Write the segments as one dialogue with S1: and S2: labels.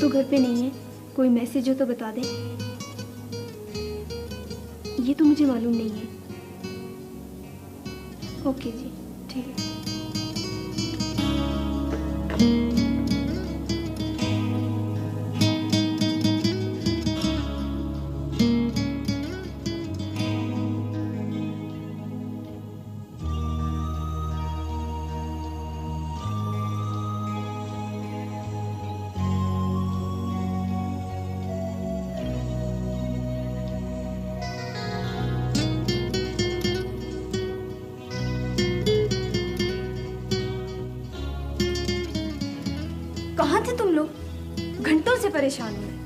S1: तो घर पे नहीं है, कोई मैसेज हो तो बता दे। ये तो मुझे मालूम नहीं है। ओके जी, ठीक है। कहाँ थे तुम लोग? घंटों से परेशान हूँ मैं।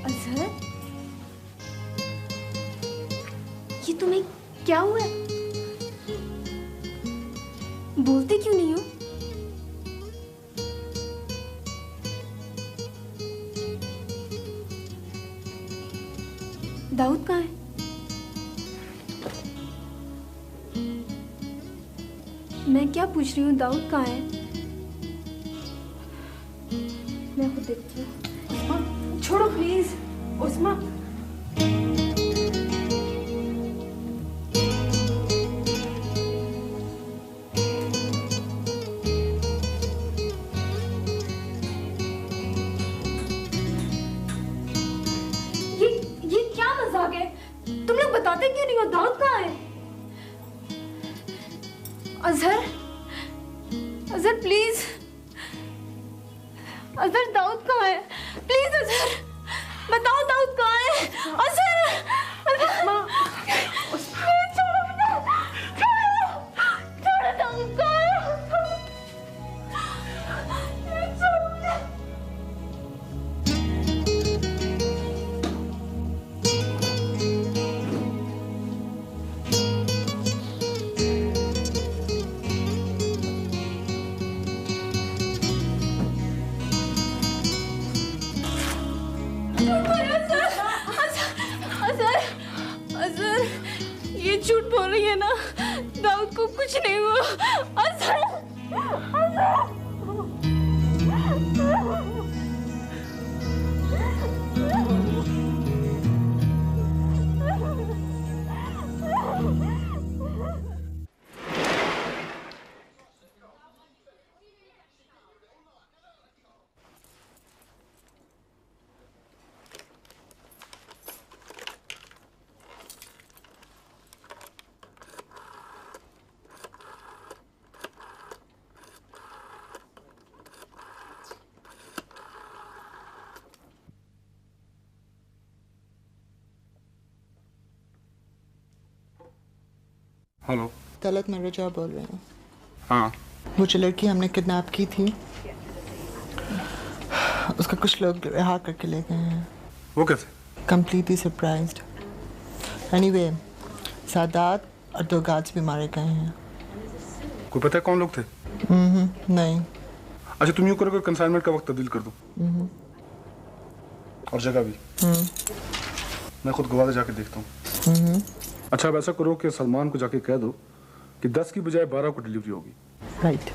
S1: अजहर, ये तुम्हें क्या हुआ है? बोलते क्यों नहीं हो? दाऊद कहाँ है? मैं क्या पूछ रही हूँ, दाऊद कहाँ है? मैं खुद देखती हूँ। उस्मा, छोड़ो प्लीज। उस्मा, ये क्या मजाक है? तुम लोग बताते क्यों नहीं हो? दाऊद कहाँ है? अजहर, अजहर प्लीज। अजहर, दाऊद कहाँ है? प्लीज अजहर बताओ, दाऊद कहाँ है? अजहर, उस्मा, छोड़ो मुझे, छोड़ो, छोड़ो, दाऊद कहाँ है? छोड़ो मुझे। अजहर, ये झूठ बोल रही है ना? दाऊद को कुछ नहीं हुआ। अजहर,
S2: हेलो,
S3: तलत मैं रजा बोल रही हूँ।
S2: हाँ,
S3: वो जो लड़की हमने किडनैप की थी, उसका कुछ लोग रिहा करके ले गए हैं।
S2: वो कैसे?
S3: Completely surprised. एनीवे, सादात और 2 गार्ड्स भी मारे गए हैं।
S2: कोई पता है कौन लोग थे?
S3: नहीं।
S2: अच्छा, तुम यूँ करो, कंसाइनमेंट का वक्त तब्दील कर दो और जगह भी। मैं खुद गवाह जाके देखता हूँ। अच्छा, अब ऐसा करो कि सलमान को जाके कह दो कि 10 की बजाय 12 को डिलीवरी होगी।
S3: राइट।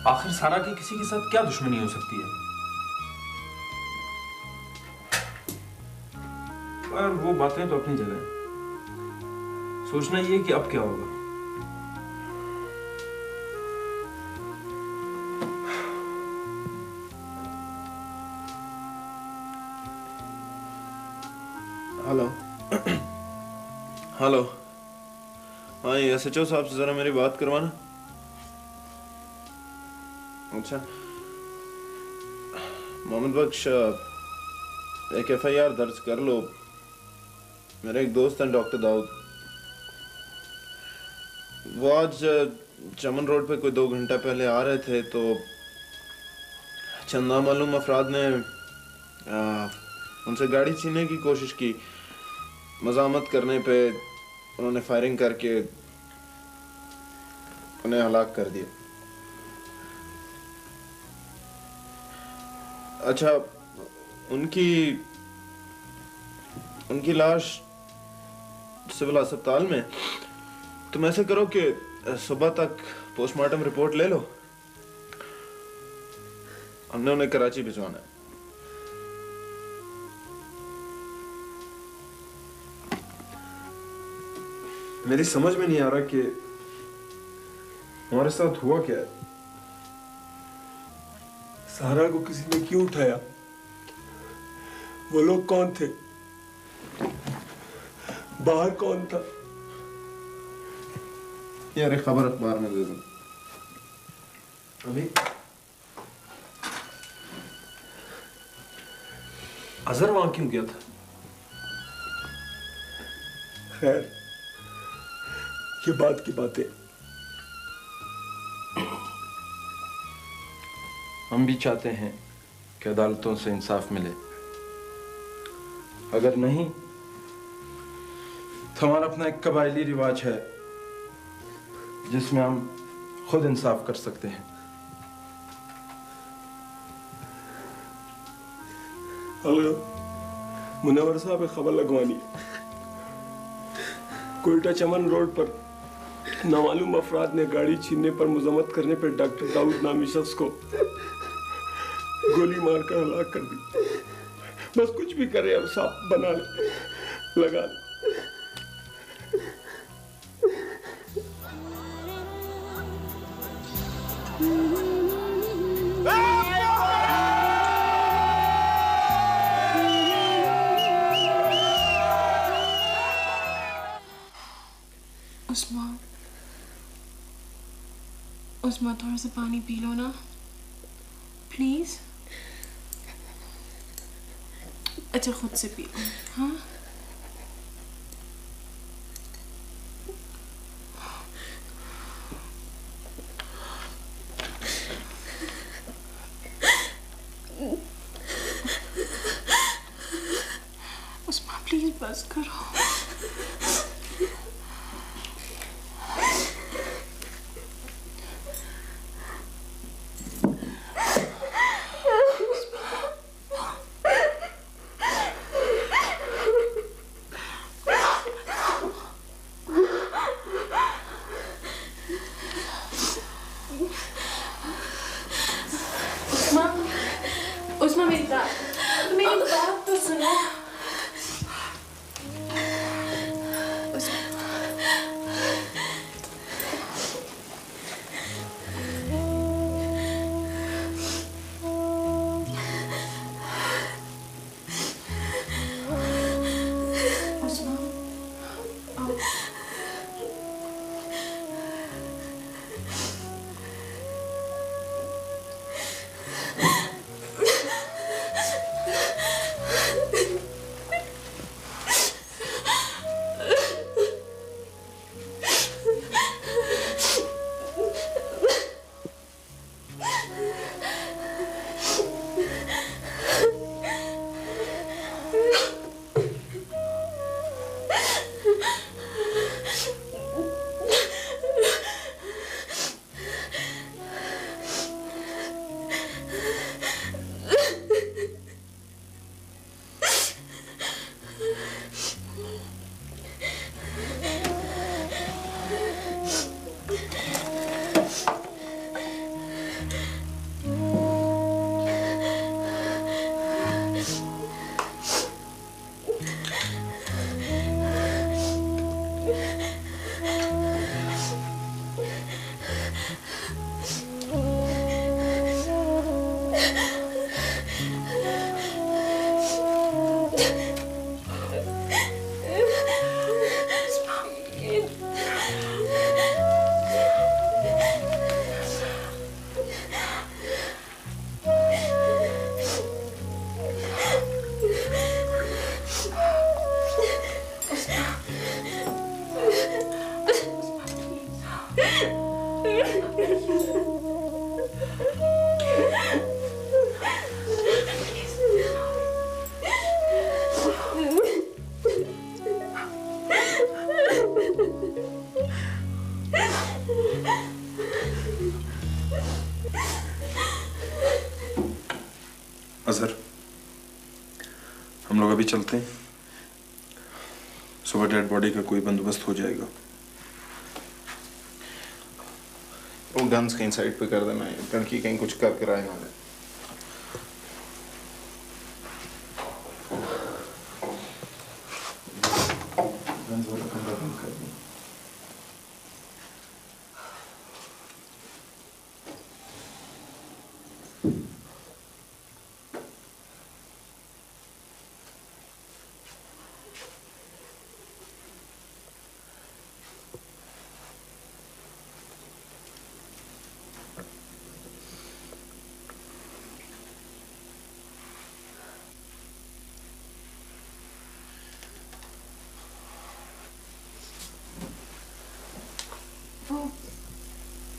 S4: आखिर सारा की किसी के साथ क्या दुश्मनी हो सकती है? पर वो बातें तो अपनी जगह है। सोचना ये कि अब क्या होगा।
S5: हेलो। हेलो। हाँ, ये SHO साहब से जरा मेरी बात करवाना। अच्छा, मोहम्मद बख्श, एक FIR दर्ज कर लो। मेरे एक दोस्त हैं डॉक्टर दाऊद, वो आज चमन रोड पे कोई 2 घंटा पहले आ रहे थे तो चंद नामालूम अफराद ने उनसे गाड़ी छीनने की कोशिश की। मज़ामत करने पे उन्होंने फायरिंग करके उन्हें हलाक कर दिया। अच्छा, उनकी लाश सिविल अस्पताल में। तुम ऐसे करो कि सुबह तक पोस्टमार्टम रिपोर्ट ले लो, हमने उन्हें कराची भिजवाना है।
S4: मेरी समझ में नहीं आ रहा कि हमारे साथ हुआ क्या है।
S6: सारा को किसी ने क्यों उठाया? वो लोग कौन थे? बाहर कौन था?
S5: यार एक खबर अखबार में दे दो।
S4: अभी अजहर वहां क्यों गया था?
S6: खैर, ये बात की बातें।
S4: हम भी चाहते हैं कि अदालतों से इंसाफ मिले। अगर नहीं तो हमारा अपना एक कबायली रिवाज है जिसमें हम खुद इंसाफ कर सकते हैं।
S6: मुनव्वर साहब एक खबर लगवानी है। कोयटा चमन रोड पर नामालूम अफराद ने गाड़ी छीनने पर मुजम्मत करने पर डॉक्टर दाऊद नामी शख्स को गोली मारकर हलाक कर दी। बस कुछ भी करे अब साहब, बना ले, लगा ले।
S1: उस्मा थोड़ा सा पानी पी लो ना प्लीज। अच्छा खुद से पी लो। हाँ उस्मा प्लीज बस करो। उस्मा मेरी बात तो सुनो।
S5: अजहर, हम लोग अभी चलते हैं। सुबह डेड बॉडी का कोई बंदोबस्त हो जाएगा। वो गन्स कहीं साइड पे कर देना है, लड़की कहीं कुछ कर कराए ना। गन्स वाला कमरा बंद कर दें।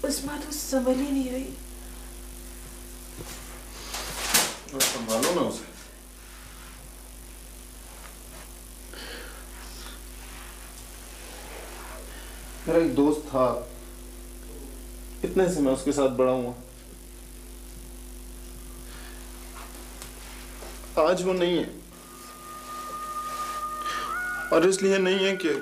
S1: उस्मा तो संभल ही नहीं रही।
S5: संभालो ना उसे। मेरा एक दोस्त था, इतने से मैं उसके साथ बड़ा हुआ। आज वो नहीं है, और इसलिए नहीं है कि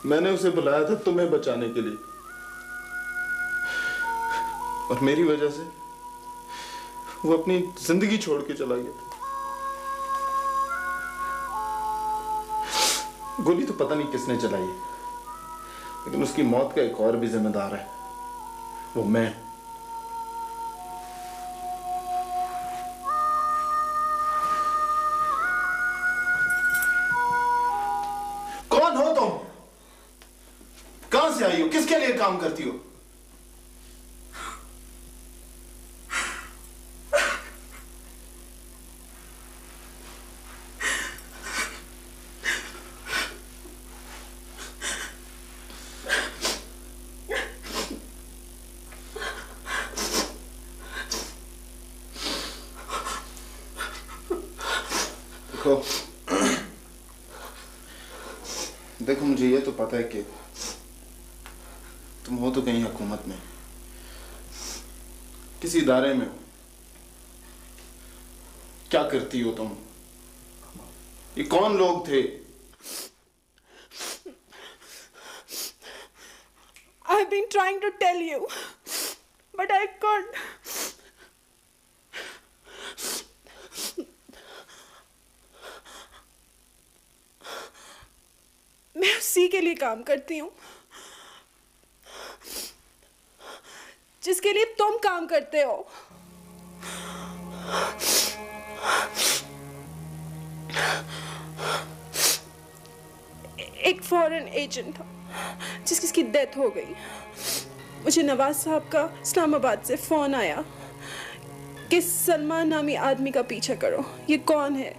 S5: मैंने उसे बुलाया था तुम्हें बचाने के लिए, और मेरी वजह से वो अपनी जिंदगी छोड़ के चला गया। गोली तो पता नहीं किसने चलाई, लेकिन उसकी मौत का एक और भी जिम्मेदार है, वो मैं। कौन हो तुम? कहां से आई हो? किसके लिए काम करती हो? देखो, मुझे ये तो पता है कि तुम हो तो कहीं हुकूमत में, किसी इदारे में हो। क्या करती हो तुम? ये कौन लोग थे?
S1: I've been trying to tell you, but I couldn't. मैं उसी के लिए काम करती हूँ जिसके लिए तुम काम करते हो। एक फॉरेन एजेंट था जिसकी डेथ हो गई। मुझे नवाज साहब का इस्लामाबाद से फोन आया कि सलमान नामी आदमी का पीछा करो। ये कौन है?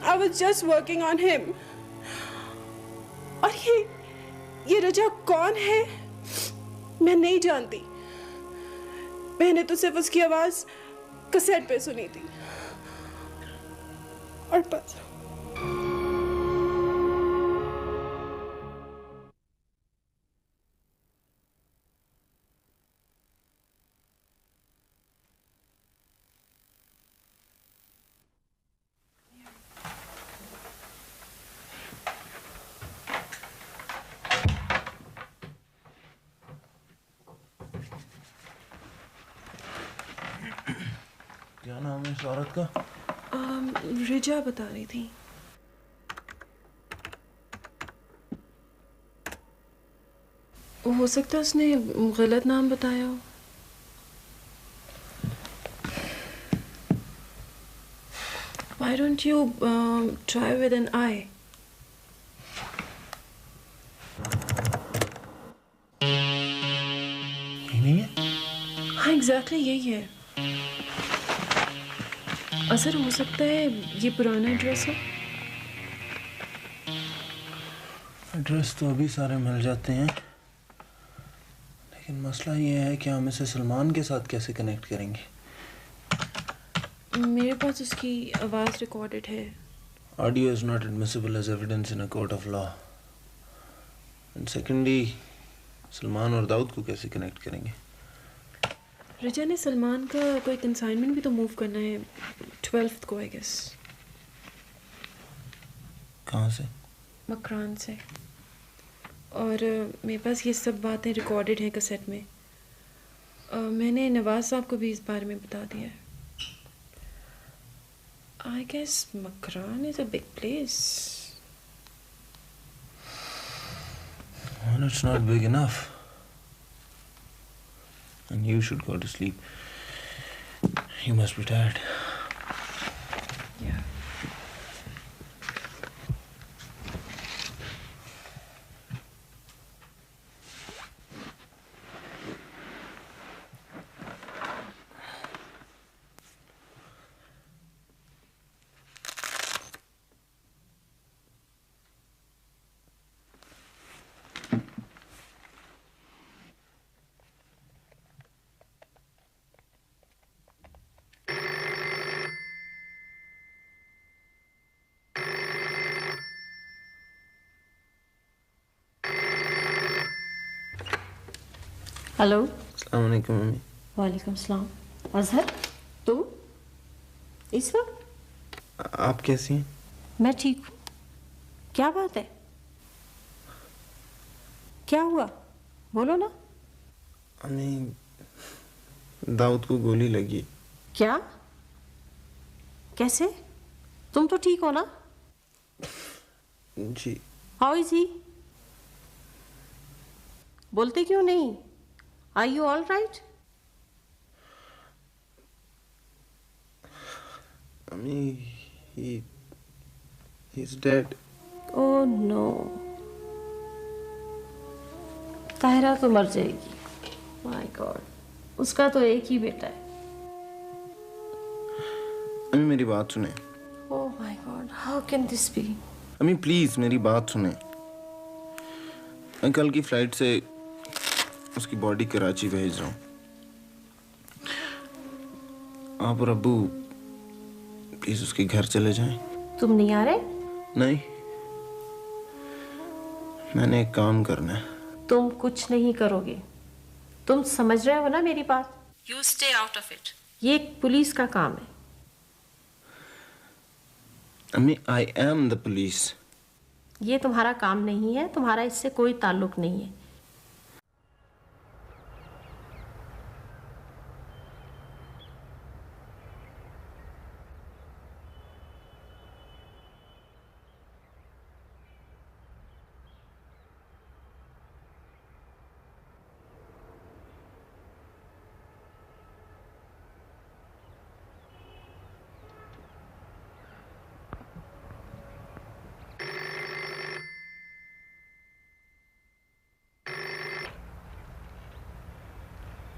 S1: I was just working on him. और ये रजा कौन है? मैं नहीं जानती। मैंने तो सिर्फ उसकी आवाज कैसेट पे सुनी थी और बस।
S5: क्या नाम है इस औरत का?
S1: रिजा बता रही थी। हो सकता है उसने गलत नाम बताया हो। Why don't you try with an I?
S5: नहीं है?
S1: हाँ, एग्जैक्टली यही है। असर हो सकता है ये पुराना एड्रेस हो।
S5: एड्रेस तो अभी सारे मिल जाते हैं, लेकिन मसला ये है कि हम इसे सलमान के साथ कैसे कनेक्ट करेंगे।
S1: मेरे पास उसकी आवाज़ रिकॉर्डेड है।
S5: Audio is not admissible as evidence in a court of law. And secondly, Salman और दाऊद को कैसे कनेक्ट करेंगे?
S7: रजा ने सलमान का कोई कंसाइनमेंट भी तो मूव करना है 12th को आई गेस।
S5: कहाँ से?
S7: मकरान से। और मेरे पास ये सब बातें रिकॉर्डेड हैं कैसेट में। मैंने नवाज साहब को भी इस बारे में बता दिया है। I guess Makran is a big place.
S5: Well, it's not big enough. And you should go to sleep. You must be tired.
S7: Yeah. Hello.
S5: अस्सलाम वालेकुम मम्मी।
S7: वालेकुम सलाम। अजहर तुम इस वक्त?
S5: आप कैसी हैं?
S7: मैं ठीक हूँ। क्या बात है? क्या हुआ बोलो ना।
S5: मम्मी दाऊद को गोली लगी।
S7: क्या? कैसे? तुम तो ठीक हो ना?
S5: जी।
S7: How is he? बोलते क्यों नहीं? Are you all right?
S5: He's dead.
S7: Oh no. Tahira तो मर जाएगी। My God. उसका तो एक ही बेटा है।
S5: अम्मी मेरी बात सुने।
S7: Oh my God. How can this be?
S5: अम्मी प्लीज मेरी बात सुने। मैं कल की फ्लाइट से उसकी बॉडी कराची भेज रहा हूँ। आप और अब्बू प्लीज उसके घर चले जाएं।
S7: तुम नहीं आ रहे?
S5: नहीं, मैंने एक काम करना है।
S7: तुम कुछ नहीं करोगे। तुम समझ रहे हो ना मेरी बात? You stay out of it. ये एक पुलिस का काम है।
S5: अम्मी I am the police.
S7: ये तुम्हारा काम नहीं है, तुम्हारा इससे कोई ताल्लुक नहीं है।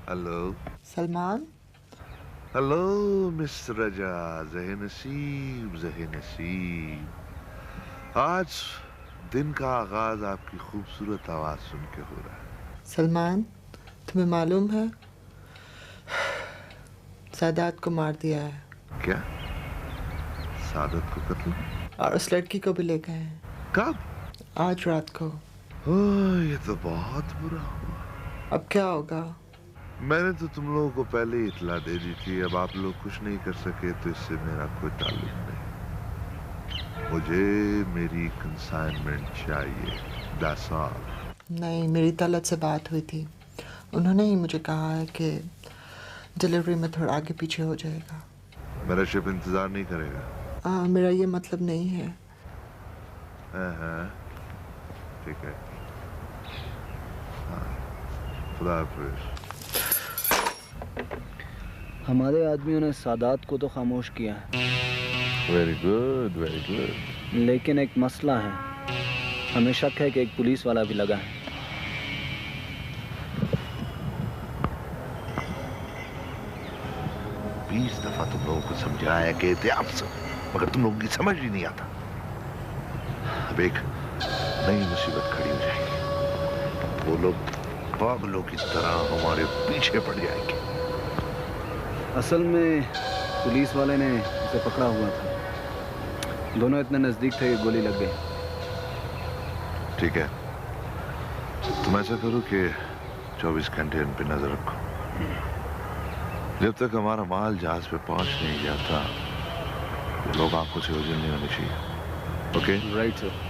S8: हेलो
S3: सलमान।
S8: हेलो मिस रजा। ज़हे नसीब ज़हे नसीब। आज दिन का आगाज आपकी खूबसूरत आवाज सुन के हो रहा है।
S3: सलमान तुम्हें मालूम है सादात को मार दिया है।
S8: क्या? सादत को कत्ल?
S3: और उस लड़की को भी ले गए हैं।
S8: कब?
S3: आज रात को।
S8: ओह ये तो बहुत बुरा हुआ।
S3: अब क्या होगा?
S8: मैंने तो तुम लोगों को पहले ही इतला दे दी थी। अब आप लोग कुछ नहीं कर सके तो इससे मेरा कोई ताल्लुक नहीं। मुझे मेरी कंसाइनमेंट चाहिए। That's all।
S3: नहीं, मेरी तलत से बात हुई थी। उन्होंने ही मुझे कहा है कि डिलीवरी में थोड़ा आगे पीछे हो जाएगा।
S8: मेरा शिप इंतजार नहीं करेगा?
S3: मेरा ये मतलब नहीं है।
S8: हाँ ठीक है। हाँ, खुदा हाफिज़।
S9: हमारे आदमियों ने सादात को तो खामोश किया है।
S8: Very good very good.
S9: लेकिन एक मसला है। हमें शक है कि एक पुलिस वाला भी लगा है।
S8: 20 दफा तुम लोगों को समझाया कि एहतियात से, मगर तुम लोगों की समझ ही नहीं आता। अब एक नई मुसीबत खड़ी हो जाएगी। वो लोग पागलों की तरह हमारे पीछे पड़ जाएंगे।
S9: असल में पुलिस वाले ने उसे पकड़ा हुआ था। दोनों इतने नजदीक थे कि गोली लग गई।
S8: ठीक है, तुम ऐसा करो कि 24 घंटे इन पे नजर रखो। जब तक हमारा माल जहाज पे पहुंच नहीं जाता, लोग आंखों से ओझल नहीं होने चाहिए। ओके?
S9: Right sir.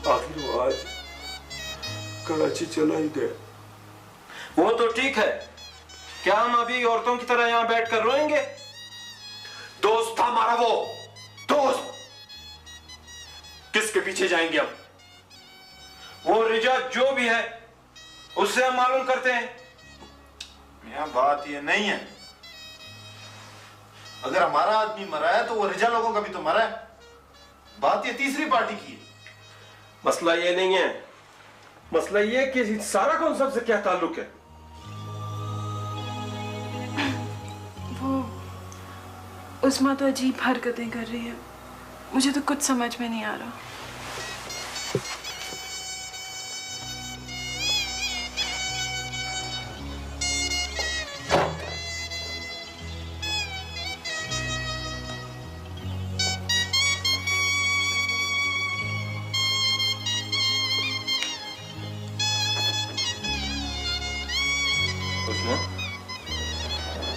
S6: आखिर वो आज कराची चला ही गया।
S4: वो तो ठीक है, क्या हम अभी औरतों की तरह यहां बैठ कर रोएंगे?
S6: दोस्त था हमारा वो, दोस्त। किसके पीछे जाएंगे अब?
S4: वो रिजा जो भी है उससे हम मालूम करते हैं।
S5: यहाँ बात ये नहीं है, अगर हमारा आदमी मरा है तो वो रिजा लोगों का भी तो मरा है। बात ये तीसरी पार्टी की है।
S6: मसला ये नहीं है, मसला ये कि सारा कॉन्सेप्ट से क्या ताल्लुक है?
S7: वो उस्मा तो अजीब हरकतें कर रही है, मुझे तो कुछ समझ में नहीं आ रहा।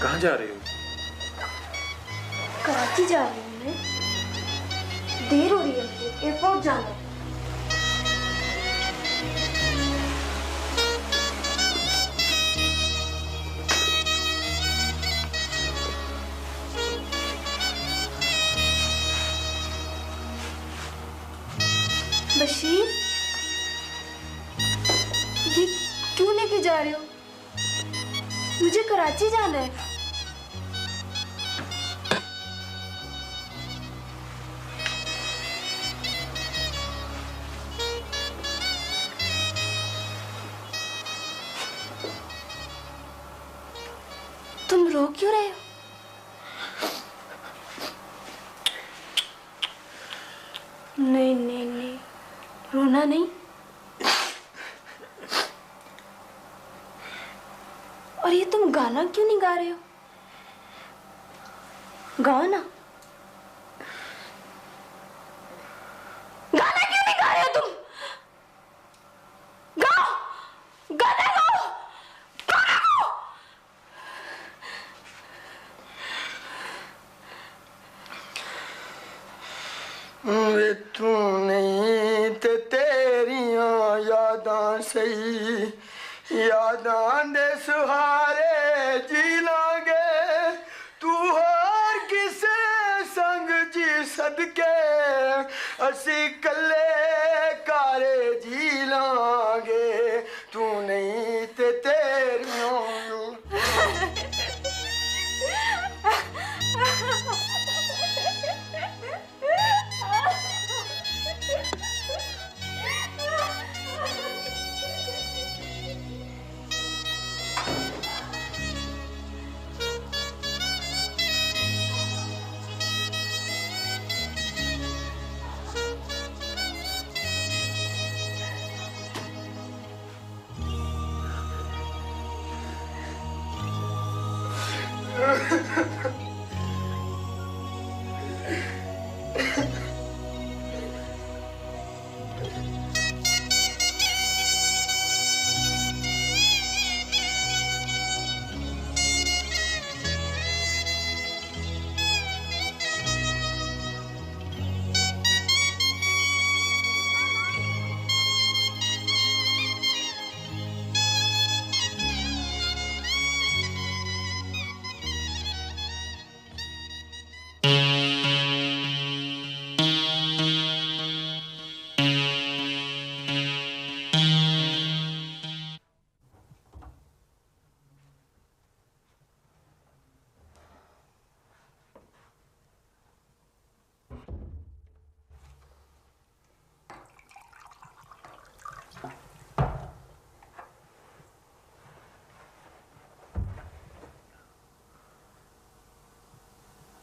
S4: कहाँ जा रही हो?
S1: कराची जा रही हूँ मैं, देर हो रही है मुझे, एयरपोर्ट जाना है। बशीर, ये क्यों लेके जा रहे हो? मुझे कराची जाना है। तुम रो क्यों रहे हो? नहीं नहीं नहीं, रोना नहीं। और ये तुम गाना क्यों नहीं गा रहे हो? गाओ ना। गाना क्यों नहीं गा रहे हो तुम? गाओ, गाना गाओ, गाना गाओ।
S10: वे तू नहीं ते तेरियां यादां सही, यादां दे सहारे जी लांगे, तू होर किसे संग जी सदके, असी कल्ले कारे जी लांगे, तू नहीं ते तेरियां।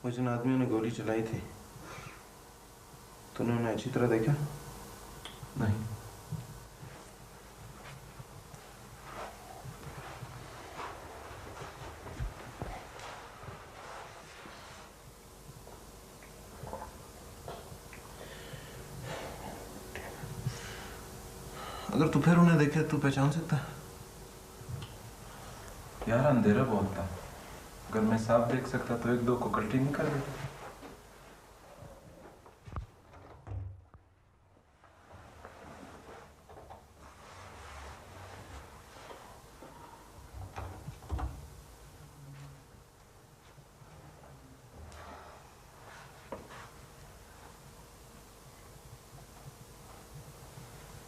S5: वो जिन आदमियों ने गोली चलाई थी, तूने उन्हें अच्छी तरह देखा?
S4: नहीं।
S5: अगर तू फिर उन्हें देखे तू पहचान सकता है?
S4: यार अंधेरा बहुत था, अगर मैं साफ देख सकता तो एक दो को कल्टी नहीं कर देता।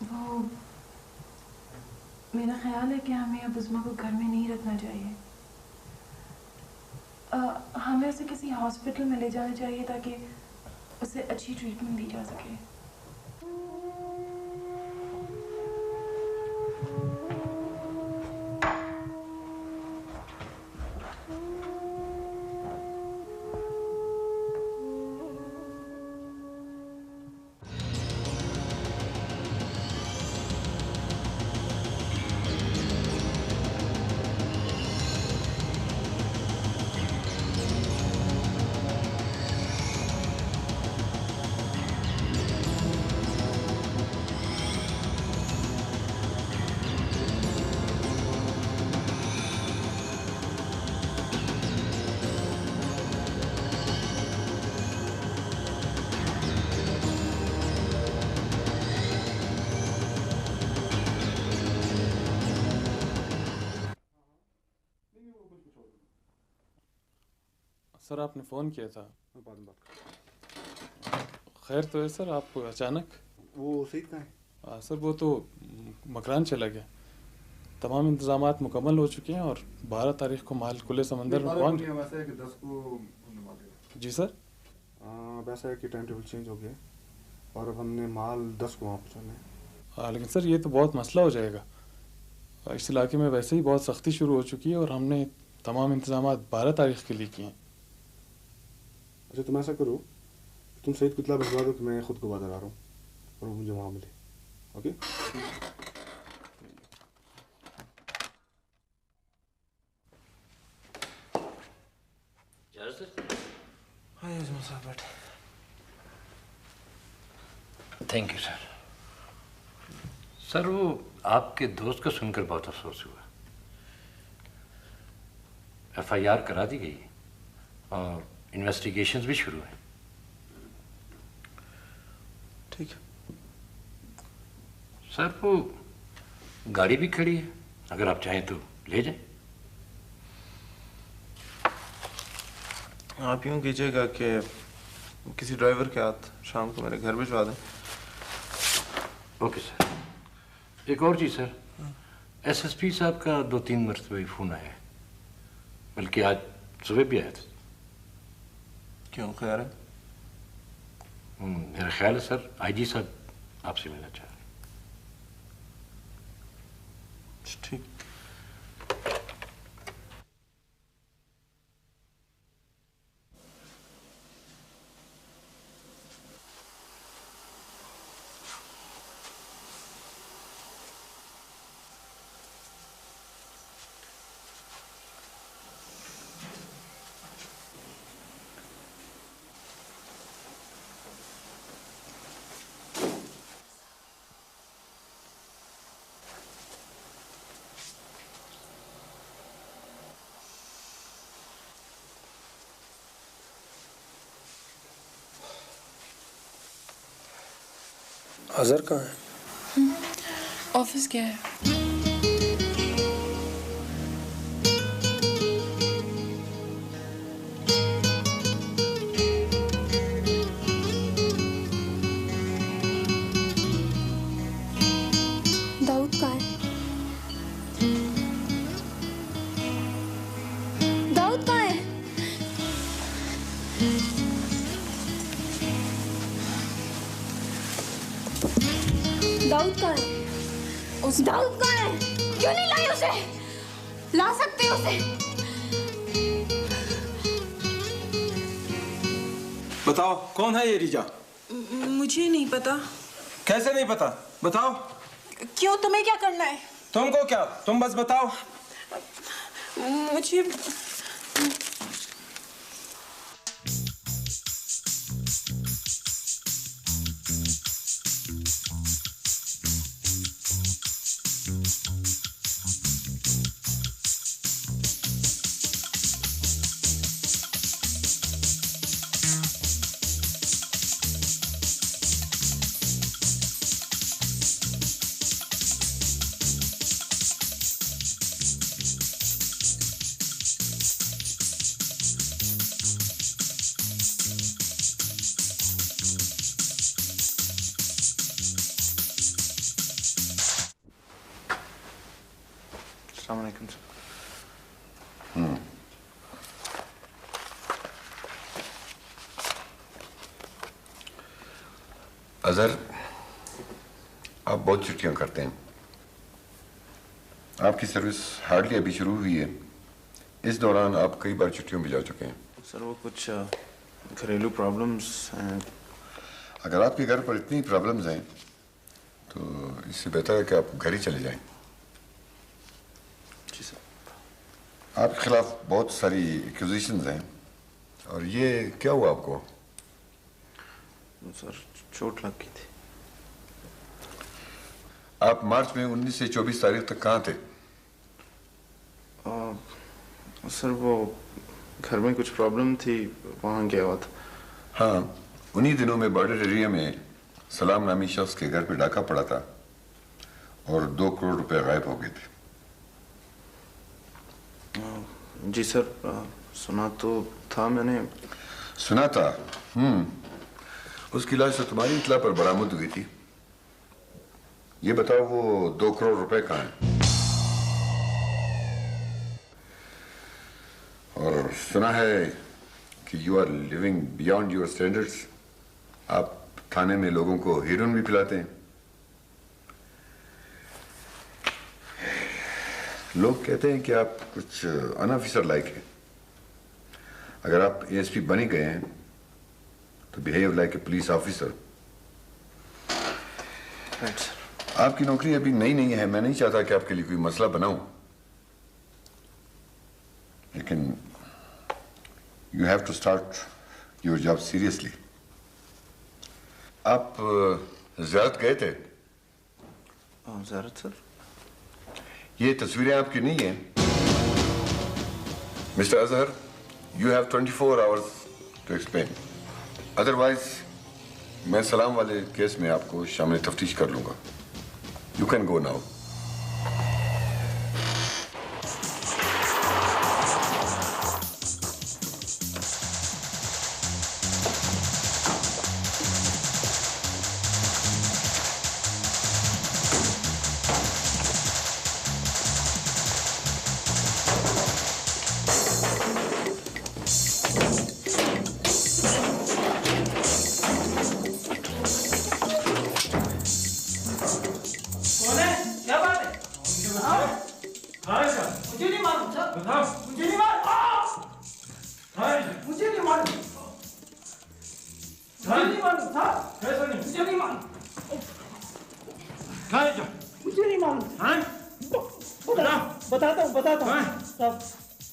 S7: वो मेरा ख्याल है कि हमें अब उस्मा को घर में नहीं रखना चाहिए। हमें उसे किसी हॉस्पिटल में ले जाना चाहिए ताकि उसे अच्छी ट्रीटमेंट दी जा सके।
S6: सर आपने फ़ोन किया था। खैर तो है सर, आप अचानक?
S2: वो सईद कहाँ है?
S6: सर वो तो मकरान चला गया। तमाम इंतजामात मुकम्मल हो चुके हैं और 12 तारीख को माल खुले समंदर में पहुँच।
S2: वैसा है कि 10 को।
S6: जी सर।
S2: वैसा है कि टाइम टेबल चेंज हो गया और अब हमने माल 10 को वहाँ पहुँचाना है।
S6: लेकिन सर ये तो बहुत मसला हो जाएगा। इस इलाके में वैसे ही बहुत सख्ती शुरू हो चुकी है और हमने तमाम इंतजामात 12 तारीख के लिए किए हैं।
S2: अच्छा तुम ऐसा करो, तुम सईद को इतला भिजवा दो कि मैं खुद को बाजार आ रहा हूँ और वो मुझे वहाँ मिले। ओके?
S5: हाँ यजमान साहब बैठे।
S11: Thank you sir. सर वो आपके दोस्त को सुनकर बहुत अफसोस हुआ। FIR करा दी गई और इन्वेस्टिगेशंस भी शुरू हैं।
S5: ठीक है
S11: सर, वो गाड़ी भी खड़ी है, अगर आप चाहें तो ले जाएं।
S5: आप यूँ कीजिएगा कि किसी ड्राइवर के हाथ शाम को मेरे घर भिजवा दें।
S11: Okay sir. एक और चीज़ सर, SSP साहब का 2-3 मरतबे फ़ोन आया है, बल्कि आज सुबह भी आया था।
S5: क्यों खैर है?
S11: मेरा ख्याल है सर IG साहब आपसे मिलना चाह रहे हैं।
S5: ठीक।
S6: अजहर कहाँ है?
S7: ऑफिस गया है।
S1: दाऊद कहाँ है? दाऊद कहाँ है? दाऊद कहाँ है? दाऊद कहाँ है? क्यों नहीं लाई उसे? ला सकते हो उसे?
S4: बताओ कौन है ये रिजा?
S7: मुझे नहीं पता।
S4: कैसे नहीं पता? बताओ।
S7: क्यों, तुम्हें क्या करना है?
S4: तुमको क्या, तुम बस बताओ।
S7: मुझे
S5: अस्सलाम वालेकुम सर।
S12: अजहर, आप बहुत छुट्टियां करते हैं। आपकी सर्विस हार्डली अभी शुरू हुई है। इस दौरान आप कई बार छुट्टियों पे जा चुके हैं।
S5: सर वो कुछ घरेलू प्रॉब्लम्स हैं।
S12: अगर आपके घर पर इतनी प्रॉब्लम्स हैं तो इससे बेहतर है कि आप घर ही चले जाएं।
S5: जी सर।
S12: आपके खिलाफ बहुत सारी एक्यूजिशंस हैं। और ये क्या हुआ आपको?
S5: सर चोट लग गई थी।
S12: आप मार्च में 19 से 24 तारीख तक कहाँ थे?
S5: सर वो घर में कुछ प्रॉब्लम थी, वहाँ गया हुआ था।
S12: हाँ, उन्हीं दिनों में बॉर्डर एरिया में सलाम नामी शख्स के घर पे डाका पड़ा था और 2 करोड़ रुपए गायब हो गए थे।
S5: जी सर, सुना तो था मैंने।
S12: सुना था? उसकी लाश तो तुम्हारी इत्तला पर बरामद हुई थी। ये बताओ वो 2 करोड़ रुपए कहाँ हैं? और सुना है कि you are living beyond your standards. आप थाने में लोगों को हेरोइन भी पिलाते हैं। लोग कहते हैं कि आप कुछ अनऑफिसर लाइक हैं। अगर आप एएसपी बन ही गए हैं तो behave like a police officer.
S5: Right sir.
S12: आपकी नौकरी अभी नई नहीं है। मैं नहीं चाहता कि आपके लिए कोई मसला बनाऊं, लेकिन you have to start your job seriously. आप ज़ियारत गए थे?
S5: ज़ियारत सर?
S12: ये तस्वीरें आपकी नहीं हैं। Mister Azhar, you have 24 hours to explain, otherwise मैं सलाम वाले केस में आपको शामिल तफ्तीश कर लूंगा। You can go now.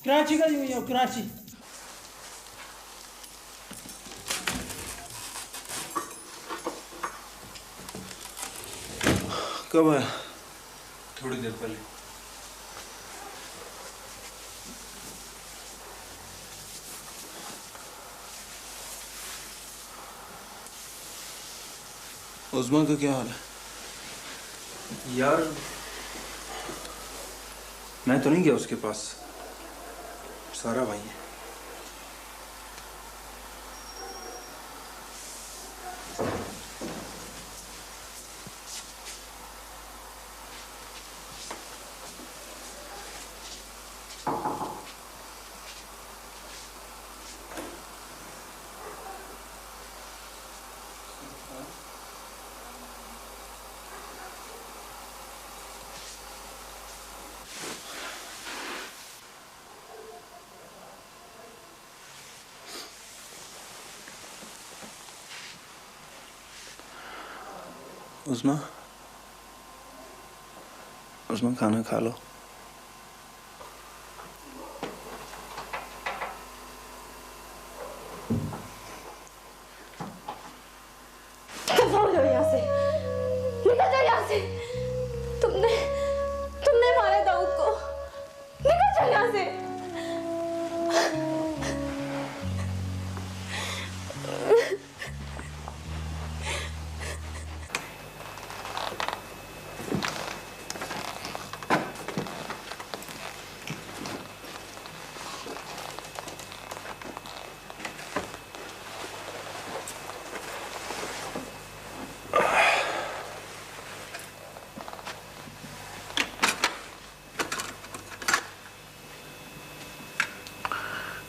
S13: Karachi का यूं ही हो, कराची।
S5: कब आया?
S6: थोड़ी देर पहले।
S5: उस्मा का क्या हाल है?
S4: यार मैं तो नहीं गया उसके पास, सारा भाई है।
S5: उस्मा, उस्मा खाना खा लो।
S1: दफा हो जाओ यहाँ से, निकल जाओ यहाँ से। तुमने मारा दाऊद को, निकल जाओ यहाँ से।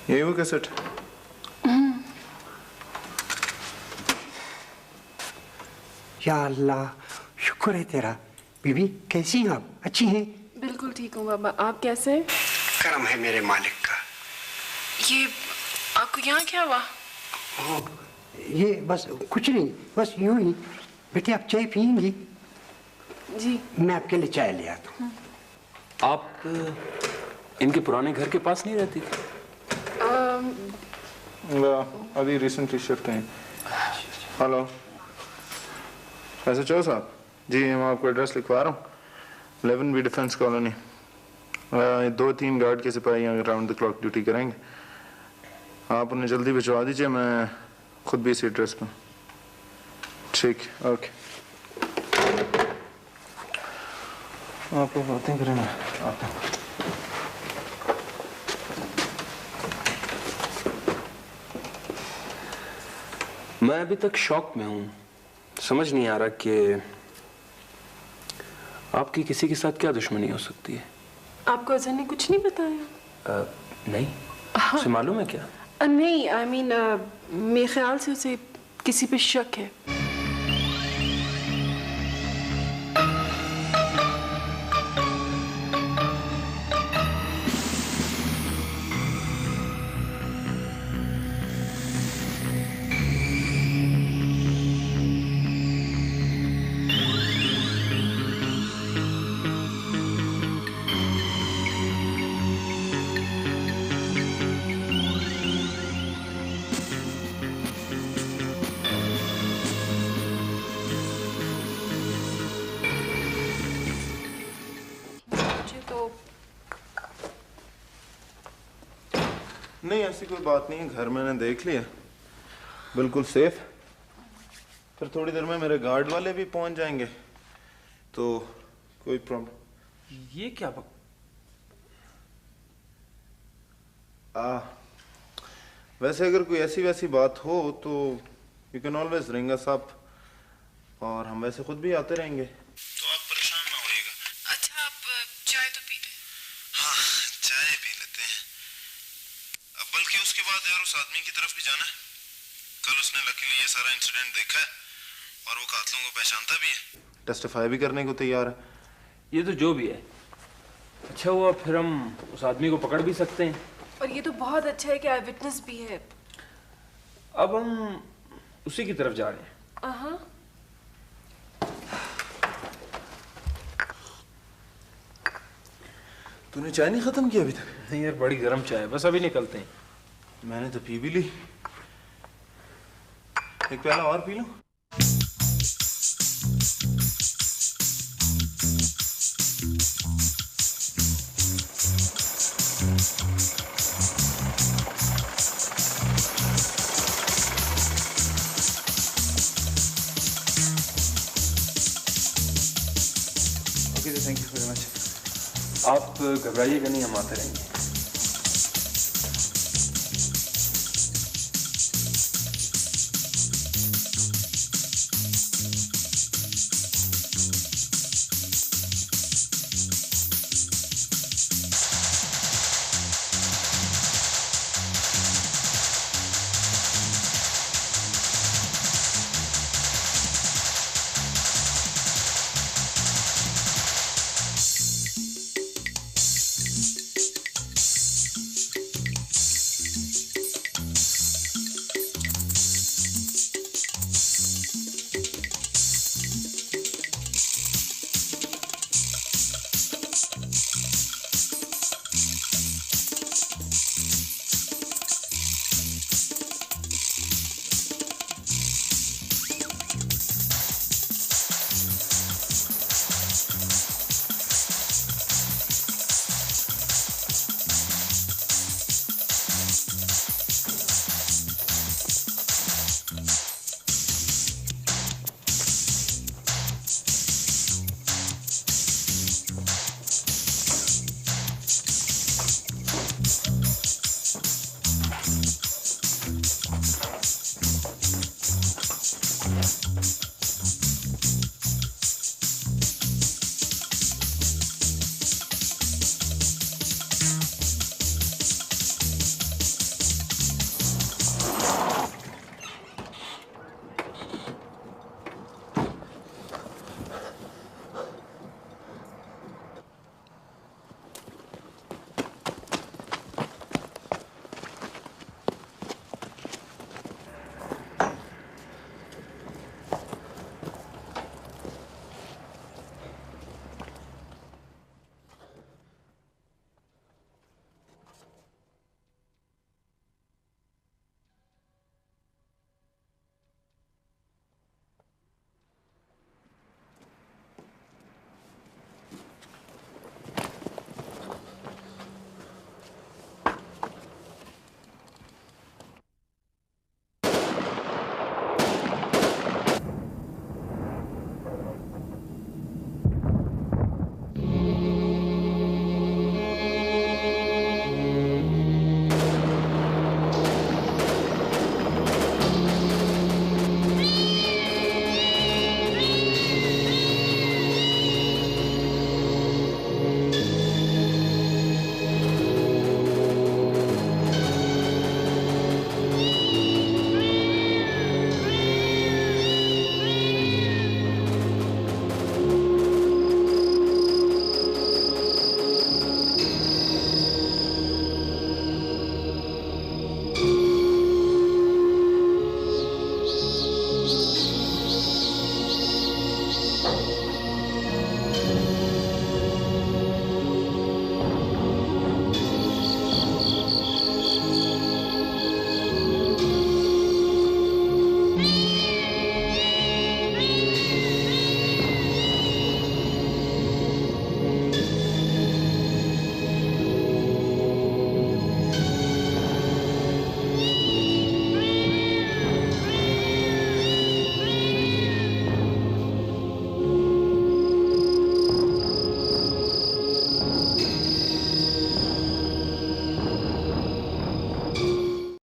S5: यही वो कैसेट?
S14: या अल्लाह, शुक्र है तेरा। बीबी कैसी हैं आप? अच्छी हैं?
S7: बिल्कुल ठीक हूँ बाबा, आप कैसे हैं?
S14: करम है मेरे मालिक का।
S7: ये आपको यहाँ क्या हुआ?
S14: ये बस कुछ नहीं, बस यूं ही। बेटे आप चाय पियेंगी?
S7: जी।
S14: मैं आपके लिए चाय ले आता हूँ।
S11: आप इनके पुराने घर के पास नहीं रहती थी?
S5: अभी रिसेंटली शिफ्ट हैं। हेलो, SHO साहब जी, मैं आपको एड्रेस लिखवा रहा हूँ। 11B defence colony. 2-3 गार्ड के सिपाही राउंड द क्लॉक ड्यूटी करेंगे। आप उन्हें जल्दी भिजवा दीजिए, मैं खुद भी इसी एड्रेस पर। ठीक, ओके। आपको बातें करें ना आता।
S11: मैं अभी तक शॉक में हूँ। समझ नहीं आ रहा कि आपकी किसी के साथ क्या दुश्मनी हो सकती है।
S7: आपको अजहर ने कुछ नहीं बताया?
S11: नहीं। उसे मालूम है क्या?
S7: नहीं, आई मीन मेरे ख्याल से उसे किसी पे शक है।
S5: नहीं, ऐसी कोई बात नहीं है। घर मैंने देख लिया, बिल्कुल सेफ। फिर थोड़ी देर में मेरे गार्ड वाले भी पहुंच जाएंगे, तो कोई प्रॉब्लम।
S11: ये क्या
S5: वैसे अगर कोई ऐसी वैसी बात हो तो you can always ring us up, और हम वैसे खुद भी आते रहेंगे, तो आप परेशान ना होइएगा।
S7: अच्छा, आप चाय तो पी लें।
S5: हाँ, चाय पी लेते हैं। अब बल्कि उसके बाद यार उस आदमी की तरफ भी जाना है। कल उसने लकीली ये सारा इंसिडेंट देखा है और वो कातिलों को पहचानता भी है, टेस्टिफाई भी करने को तैयार है।
S11: ये तो जो भी है अच्छा हुआ, फिर हम उस आदमी को पकड़ भी सकते हैं।
S7: और ये तो बहुत अच्छा है कि आई विटनेस भी है।
S11: अब हम उसी की तरफ जा रहे हैं।
S5: तूने चाय नहीं खत्म की अभी तक?
S11: नहीं यार, बड़ी गर्म चाय है, बस अभी निकलते हैं।
S5: मैंने तो पी भी ली, एक प्याला और P low.
S11: Okay, thank you very much. आप घबराइएगा नहीं, हम आते रहेंगे।